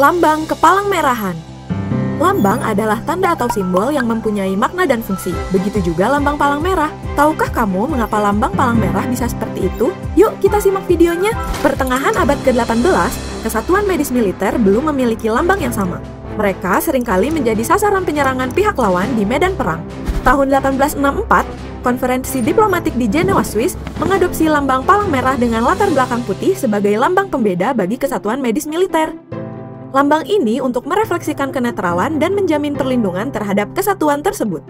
Lambang kepalang merahan. Lambang adalah tanda atau simbol yang mempunyai makna dan fungsi. Begitu juga lambang palang merah. Tahukah kamu mengapa lambang palang merah bisa seperti itu? Yuk kita simak videonya. Pertengahan abad ke-18, Kesatuan Medis Militer belum memiliki lambang yang sama. Mereka seringkali menjadi sasaran penyerangan pihak lawan di medan perang. Tahun 1864, konferensi diplomatik di Jenewa, Swiss, mengadopsi lambang palang merah dengan latar belakang putih sebagai lambang pembeda bagi Kesatuan Medis Militer. Lambang ini untuk merefleksikan kenetralan dan menjamin perlindungan terhadap kesatuan tersebut.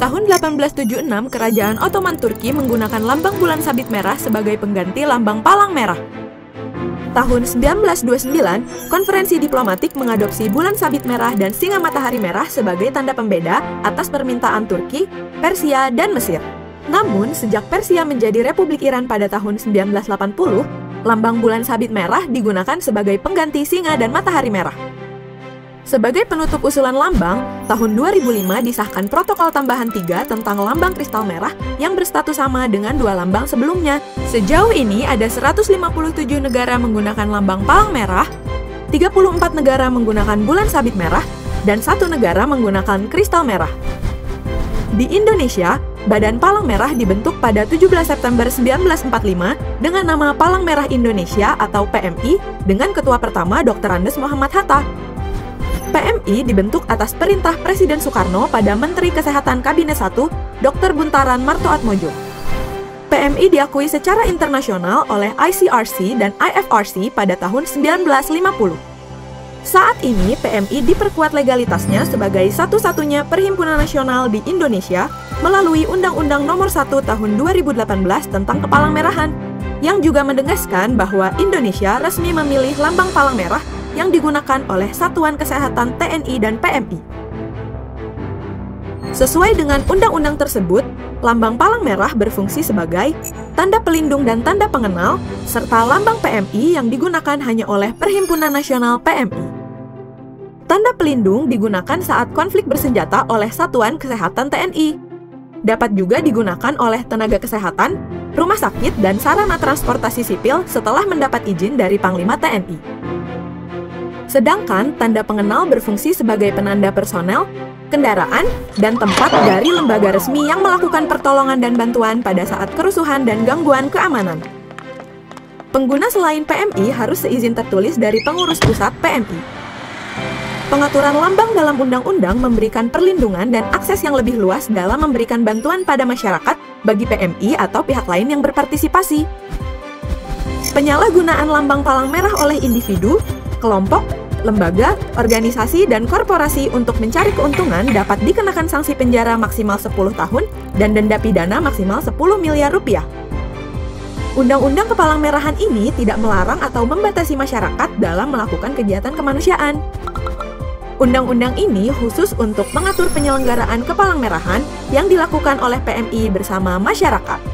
Tahun 1876, Kerajaan Ottoman Turki menggunakan lambang bulan sabit merah sebagai pengganti lambang palang merah. Tahun 1929, konferensi diplomatik mengadopsi bulan sabit merah dan singa matahari merah sebagai tanda pembeda atas permintaan Turki, Persia, dan Mesir. Namun, sejak Persia menjadi Republik Iran pada tahun 1980, lambang bulan sabit merah digunakan sebagai pengganti singa dan matahari merah. Sebagai penutup usulan lambang, tahun 2005 disahkan protokol tambahan 3 tentang lambang kristal merah yang berstatus sama dengan dua lambang sebelumnya. Sejauh ini ada 157 negara menggunakan lambang palang merah, 34 negara menggunakan bulan sabit merah, dan 1 negara menggunakan kristal merah. Di Indonesia, Badan Palang Merah dibentuk pada 17 September 1945 dengan nama Palang Merah Indonesia atau PMI dengan ketua pertama Dr. Andes Muhammad Hatta. PMI dibentuk atas perintah Presiden Soekarno pada Menteri Kesehatan Kabinet 1, Dr. Buntaran Martoatmojo. PMI diakui secara internasional oleh ICRC dan IFRC pada tahun 1950. Saat ini, PMI diperkuat legalitasnya sebagai satu-satunya perhimpunan nasional di Indonesia melalui Undang-Undang Nomor 1 Tahun 2018 tentang kepalang merahan, yang juga menegaskan bahwa Indonesia resmi memilih lambang palang merah yang digunakan oleh Satuan Kesehatan TNI dan PMI. Sesuai dengan undang-undang tersebut, lambang palang merah berfungsi sebagai tanda pelindung dan tanda pengenal, serta lambang PMI yang digunakan hanya oleh Perhimpunan Nasional PMI. Tanda pelindung digunakan saat konflik bersenjata oleh Satuan Kesehatan TNI. Dapat juga digunakan oleh tenaga kesehatan, rumah sakit, dan sarana transportasi sipil setelah mendapat izin dari Panglima TNI. Sedangkan tanda pengenal berfungsi sebagai penanda personel, kendaraan, dan tempat dari lembaga resmi yang melakukan pertolongan dan bantuan pada saat kerusuhan dan gangguan keamanan. Pengguna selain PMI harus seizin tertulis dari pengurus pusat PMI. Pengaturan lambang dalam undang-undang memberikan perlindungan dan akses yang lebih luas dalam memberikan bantuan pada masyarakat bagi PMI atau pihak lain yang berpartisipasi. Penyalahgunaan lambang palang merah oleh individu, kelompok, lembaga, organisasi, dan korporasi untuk mencari keuntungan dapat dikenakan sanksi penjara maksimal 10 tahun dan denda pidana maksimal 10 miliar rupiah. Undang-undang kepalang merahan ini tidak melarang atau membatasi masyarakat dalam melakukan kegiatan kemanusiaan. Undang-undang ini khusus untuk mengatur penyelenggaraan kepalang merahan yang dilakukan oleh PMI bersama masyarakat.